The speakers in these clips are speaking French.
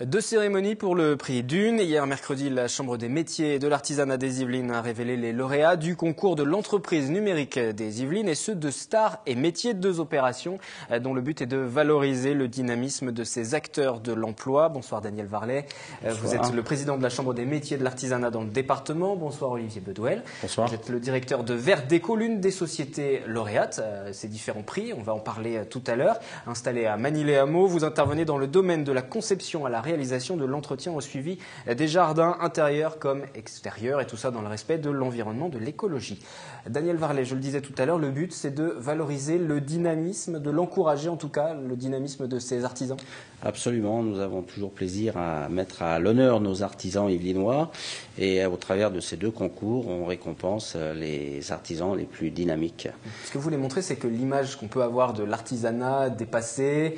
Deux cérémonies pour le prix d'une. Hier mercredi, la Chambre des métiers et de l'artisanat des Yvelines a révélé les lauréats du concours de l'entreprise numérique des Yvelines et ceux de Stars et métiers, deux opérations dont le but est de valoriser le dynamisme de ces acteurs de l'emploi. Bonsoir Daniel Varlet. Bonsoir. Vous êtes le président de la Chambre des métiers et de l'artisanat dans le département. Bonsoir Olivier Bedouel. Bonsoir. Vous êtes le directeur de Verdeco, l'une des sociétés lauréates. Ces différents prix, on va en parler tout à l'heure. Installé à Manille-les-Hameaux, vous intervenez dans le domaine de la conception à la réalisation de l'entretien au suivi des jardins intérieurs comme extérieurs et tout ça dans le respect de l'environnement, de l'écologie. Daniel Varlet, je le disais tout à l'heure, le but c'est de valoriser le dynamisme, de l'encourager en tout cas, le dynamisme de ces artisans. Absolument, nous avons toujours plaisir à mettre à l'honneur nos artisans yvelinois et au travers de ces deux concours, on récompense les artisans les plus dynamiques. Ce que vous voulez montrer, c'est que l'image qu'on peut avoir de l'artisanat dépassé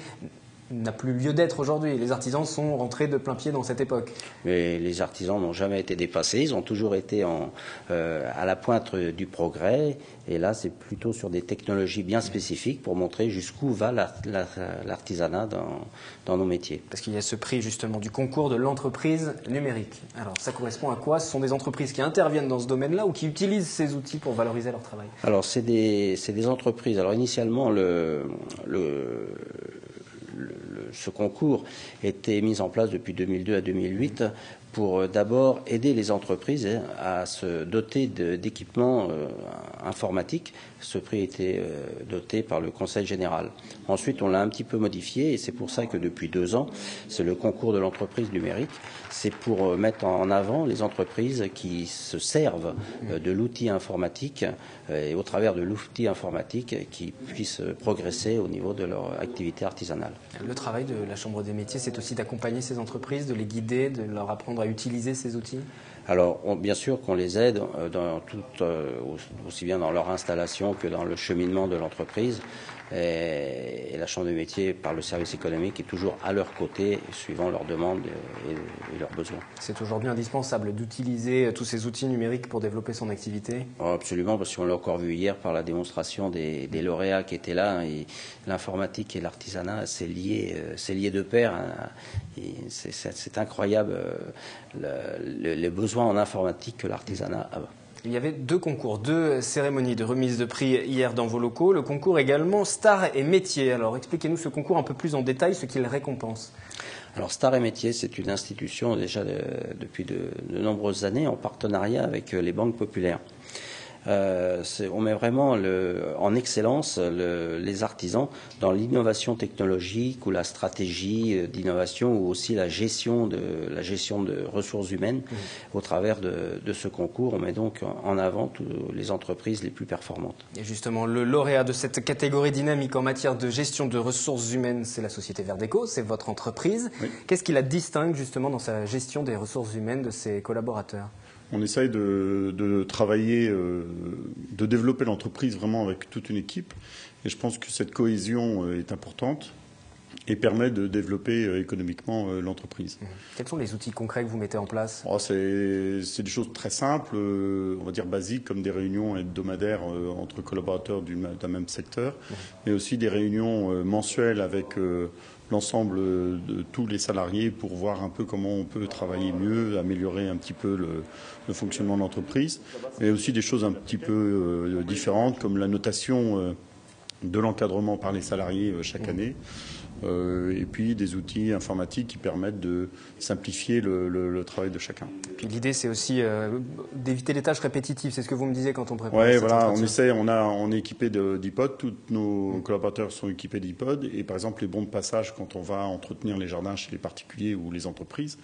n'a plus lieu d'être aujourd'hui. Les artisans sont rentrés de plein pied dans cette époque. Mais les artisans n'ont jamais été dépassés, ils ont toujours été à la pointe du progrès. Et là, c'est plutôt sur des technologies bien spécifiques pour montrer jusqu'où va l'artisanat dans nos métiers. Parce qu'il y a ce prix justement du concours de l'entreprise numérique. Alors ça correspond à quoi? Ce sont des entreprises qui interviennent dans ce domaine-là ou qui utilisent ces outils pour valoriser leur travail? Alors c'est des entreprises. Alors initialement, ce concours était mis en place depuis 2002 à 2008 pour d'abord aider les entreprises à se doter d'équipements informatiques. Ce prix était doté par le Conseil général. Ensuite, on l'a un petit peu modifié et c'est pour ça que depuis 2 ans, c'est le concours de l'entreprise numérique. C'est pour mettre en avant les entreprises qui se servent de l'outil informatique et au travers de l'outil informatique qui puissent progresser au niveau de leur activité artisanale. Le travail de la Chambre des métiers, c'est aussi d'accompagner ces entreprises, de les guider, de leur apprendre à utiliser ces outils? Alors, bien sûr qu'on les aide aussi bien dans leur installation que dans le cheminement de l'entreprise. Et la Chambre des métiers, par le service économique, est toujours à leur côté, suivant leurs demandes et leurs besoins. C'est aujourd'hui indispensable d'utiliser tous ces outils numériques pour développer son activité? Absolument, parce qu'on l'a encore vu hier par la démonstration des lauréats qui étaient là. L'informatique et l'artisanat, c'est lié de pair. C'est incroyable les besoins en informatique que l'artisanat a. Il y avait deux concours, deux cérémonies de remise de prix hier dans vos locaux. Le concours également Stars et métiers. Alors expliquez-nous ce concours un peu plus en détail, ce qu'il récompense. Alors Stars et métiers, c'est une institution déjà depuis de nombreuses années en partenariat avec les banques populaires. On met vraiment en excellence les artisans dans l'innovation technologique ou la stratégie d'innovation ou aussi la gestion de ressources humaines. Au travers de ce concours, on met donc en avant toutes les entreprises les plus performantes. Et justement, le lauréat de cette catégorie dynamique en matière de gestion de ressources humaines, c'est la société Verdeco, c'est votre entreprise. Oui. Qu'est-ce qui la distingue justement dans sa gestion des ressources humaines de ses collaborateurs? On essaye de travailler, de développer l'entreprise vraiment avec toute une équipe. Et je pense que cette cohésion est importante et permet de développer économiquement l'entreprise. Quels sont les outils concrets que vous mettez en place? C'est des choses très simples, on va dire basiques, comme des réunions hebdomadaires entre collaborateurs d'un même secteur, mais aussi des réunions mensuelles avec l'ensemble de tous les salariés pour voir un peu comment on peut travailler mieux, améliorer un petit peu le fonctionnement de l'entreprise, mais aussi des choses un petit peu différentes comme la notation de l'encadrement par les salariés chaque année, et puis des outils informatiques qui permettent de simplifier le travail de chacun. Puis l'idée, c'est aussi d'éviter les tâches répétitives. C'est ce que vous me disiez quand on prépare. Oui, voilà, on est équipé d'iPod. Tous nos collaborateurs sont équipés d'iPod. Et par exemple, les bons de passage, quand on va entretenir les jardins chez les particuliers ou les entreprises,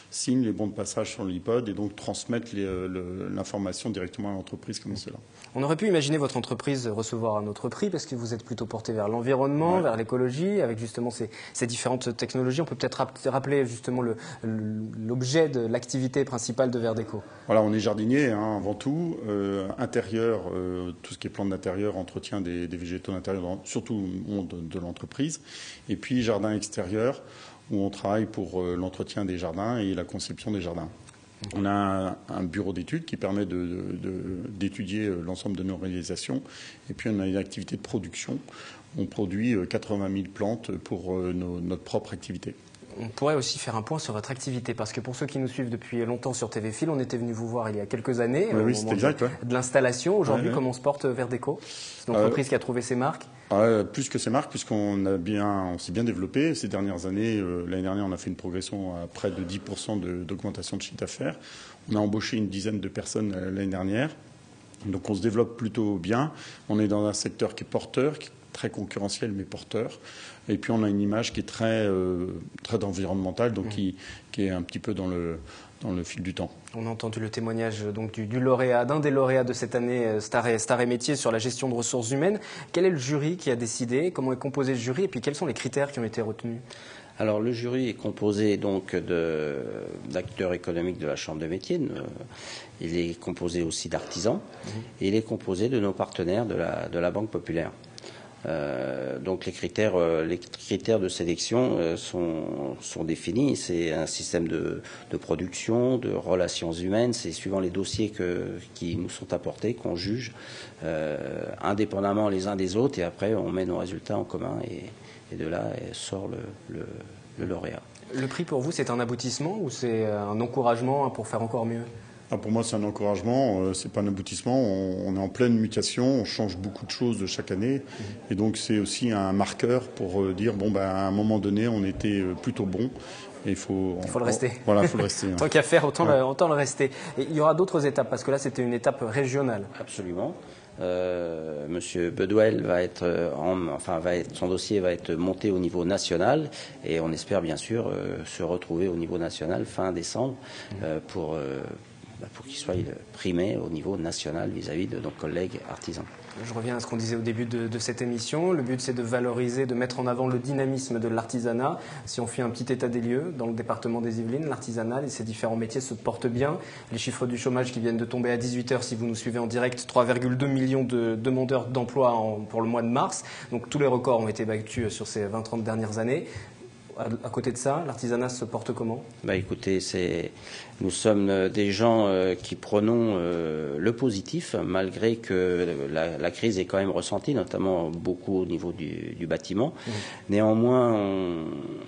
signent les bons de passage sur l'iPod et donc transmettent l'information directement à l'entreprise comme cela. On aurait pu imaginer votre entreprise recevoir un autre prix parce que vous êtes plutôt porté vers l'environnement, vers l'écologie, avec justement ces différentes technologies. On peut peut-être rappeler justement l'objet de l'activité principale de Verdeco. Voilà, on est jardinier avant tout, intérieur, tout ce qui est plantes d'intérieur, entretien des végétaux d'intérieur, surtout au monde de l'entreprise, et puis jardin extérieur, où on travaille pour l'entretien des jardins et la conception des jardins. On a un bureau d'études qui permet d'étudier l'ensemble de nos réalisations. Et puis on a une activité de production. On produit 80 000 plantes pour notre propre activité. On pourrait aussi faire un point sur votre activité, parce que pour ceux qui nous suivent depuis longtemps sur TV Fil, on était venu vous voir il y a quelques années, oui, au moment de l'installation. Aujourd'hui, comment se porte Verdeco? C'est une entreprise qui a trouvé ses marques. Plus que ses marques, puisqu'on s'est bien développé ces dernières années. L'année dernière, on a fait une progression à près de 10% d'augmentation de chiffre d'affaires. On a embauché une dizaine de personnes l'année dernière. Donc on se développe plutôt bien. On est dans un secteur qui est porteur, qui est très concurrentiel mais porteur. Et puis on a une image qui est très environnementale, donc qui est un petit peu dans le fil du temps. On a entendu le témoignage donc du lauréat, d'un des lauréats de cette année, Star et Métiers, sur la gestion de ressources humaines. Quel est le jury qui a décidé? Comment est composé le jury? Et puis quels sont les critères qui ont été retenus? Alors le jury est composé donc d'acteurs économiques de la Chambre de métiers. Il est composé aussi d'artisans. Et il est composé de nos partenaires de la Banque Populaire. Donc les critères de sélection sont définis. C'est un système de production, de relations humaines. C'est suivant les dossiers qui nous sont apportés qu'on juge indépendamment les uns des autres. Et après, on met nos résultats en commun et de là sort le lauréat. Le prix pour vous, c'est un aboutissement ou c'est un encouragement pour faire encore mieux? Pour moi, c'est un encouragement, c'est pas un aboutissement. On est en pleine mutation, on change beaucoup de choses de chaque année. Et donc, c'est aussi un marqueur pour dire, à un moment donné, on était plutôt bon. Et il faut le rester. Voilà, il faut le rester. Tant qu'à faire, autant le rester. Et il y aura d'autres étapes, parce que là, c'était une étape régionale. Absolument. Monsieur Bedwell son dossier va être monté au niveau national et on espère bien sûr se retrouver au niveau national fin décembre pour qu'il soit primé au niveau national vis-à-vis de nos collègues artisans. Je reviens à ce qu'on disait au début de cette émission. Le but, c'est de valoriser, de mettre en avant le dynamisme de l'artisanat. Si on fait un petit état des lieux dans le département des Yvelines, l'artisanat et ses différents métiers se portent bien. Les chiffres du chômage qui viennent de tomber à 18h, si vous nous suivez en direct, 3,2 millions de demandeurs d'emploi pour le mois de mars. Donc tous les records ont été battus sur ces 20-30 dernières années. À côté de ça, l'artisanat se porte comment? Écoutez, nous sommes des gens qui prenons le positif, malgré que la crise est quand même ressentie, notamment beaucoup au niveau du bâtiment. Néanmoins,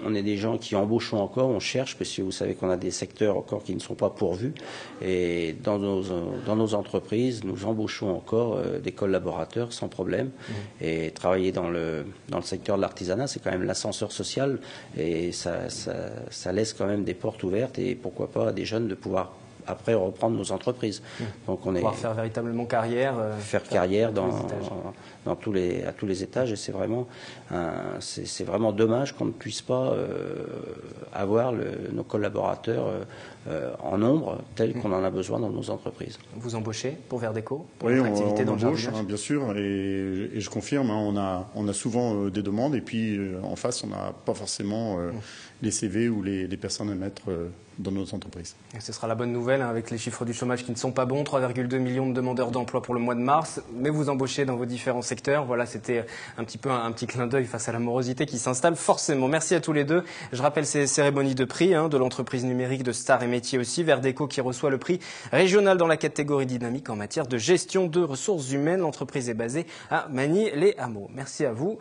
on est des gens qui embauchons encore, on cherche, parce que vous savez qu'on a des secteurs encore qui ne sont pas pourvus. Et dans nos entreprises, nous embauchons encore des collaborateurs sans problème. Et travailler dans le secteur de l'artisanat, c'est quand même l'ascenseur social. Et ça laisse quand même des portes ouvertes et pourquoi pas à des jeunes de pouvoir après reprendre nos entreprises. Donc pouvoir faire véritablement carrière. Faire carrière à tous les étages et c'est vraiment dommage qu'on ne puisse pas avoir nos collaborateurs en nombre tel qu'on en a besoin dans nos entreprises. Vous embauchez pour Verdeco? Oui, on embauche, bien sûr, et je confirme, on a souvent des demandes et puis en face, on n'a pas forcément les CV ou les personnes à mettre dans nos entreprises. Et ce sera la bonne nouvelle avec les chiffres du chômage qui ne sont pas bons, 3,2 millions de demandeurs d'emploi pour le mois de mars, mais vous embauchez dans vos différents secteurs. Voilà, c'était un petit clin d'œil face à la morosité qui s'installe forcément. Merci à tous les deux. Je rappelle ces cérémonies de prix de l'entreprise numérique de Star et Métiers aussi, Verdeco qui reçoit le prix régional dans la catégorie dynamique en matière de gestion de ressources humaines. L'entreprise est basée à Magny-les-Hameaux. Merci à vous.